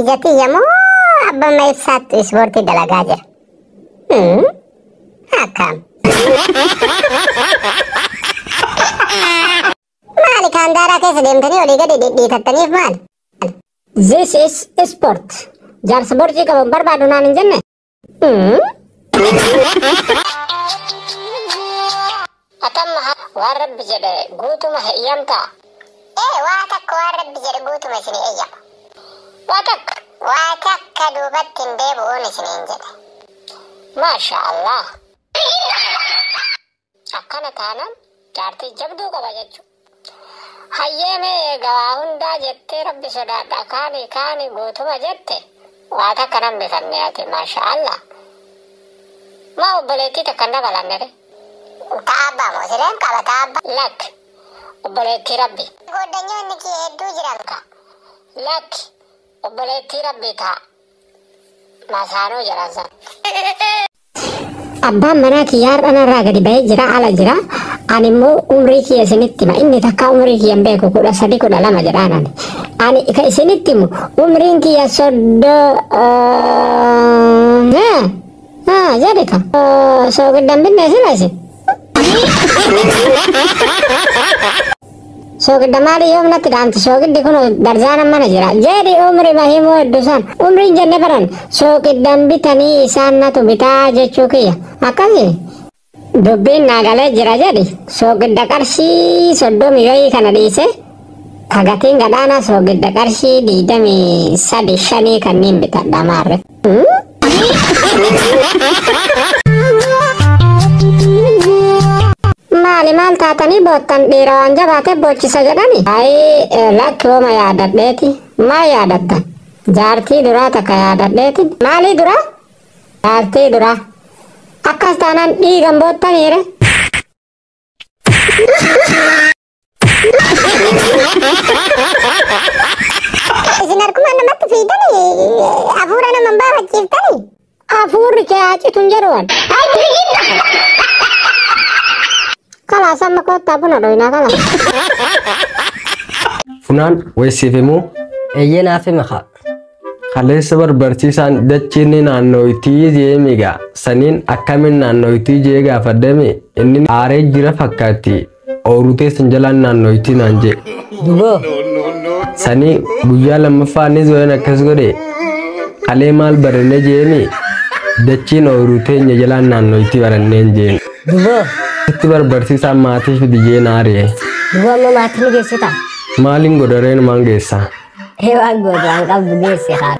ijati yamoo abba ma ibsaattu ispoortii dalagaa jira. Akkam. Maali kaandaaraa keessa deemtanii olii gadi dhidhiitattaniif maali? This is sport. Jaarsa borcii qaban barbaadu naan hin jenne. Atamma waan rabbi jedhe guutuma heeyyamtaa. Waa takka waan rabbi jedhe guutuma isin eeyyama. Waa takka duubatti hin deebi'uun isiniin jedhe. Maasha Allah. Akkana taanaan jaartii jabduu qaba jechuudha. Hayyeemee gabaa hundaa jettee rabbi sodaadha kaani guutuma jette waa takka nan bifanne ati maasha Allah. Maa obboleettii takka hin dabalannere. Taabba moo sireen qaba taabba. Lakki obboleettii rabbi. Goddanyoonni kee hedduu jiran ka. Lakki obboleettii rabbi ta'a. Masaanuu jedhan san. Abbaan manaa kiyyaa har'anarraa gadi bahee jira ala jira. Ani immoo umrii kiyya isinitti hima. Inni takka umrii kiyya hin beeku 13 12 jedhaan ani ka isinitti himu umriin kiyya jadi ka. Soogiddan binne isin. Soogidda maali yoom natti dhaamti soogiddi kun darzaanan mana jira. Jedhi umri mahimoo hedduusan umriin jenne baran soogiddan bitanii isaan natu bitaa jechuu kiyya. Akkasi dubbiin naagalee jira jedhi soogidda qarshii 30 kana dhiise kagatiin gadhaana soogidda qarshii 23 kanneen bitadha maarre. Maal taatanii boottan dhiira waan jabaatee boochisa jedhani. Lakki hooma yaadadheeti. Maa yaadatta? Jaartii duraa takka yaadadheeti. Maalii duraa? Jaartii duraa. Akkas taanaan dhiigan boottaniire. Isin harkuma namatti fiidanii hafuura naman baafachiiftanii. Hafuurri kee haacituun jedhuwan. Kala sama kota pun ada ina kala. Funaan weessifimuu Eeyyee naaf himi haa. kaleessa barbaarsiisaan dachiinni naannooyitii jeemiga saniin akkamiin naannooyitii jee gaafadhame inni aaree jira fakkaatti oorutee sinjalaan naannooyitii naan jee. Duboo. Sanii guyyaa lammaffaanis waan akkas godhe kalee maal barannee jeemi dachiin oorutee jalaan naannooyitii baranneen jeen. Duboo. Itti barbaarsiisaan maatii fidi jeen aaree. Duboo amma maatii ni geessita. Maaliin godhareen maan geessa? Waan godhaan qabdu geesse haa.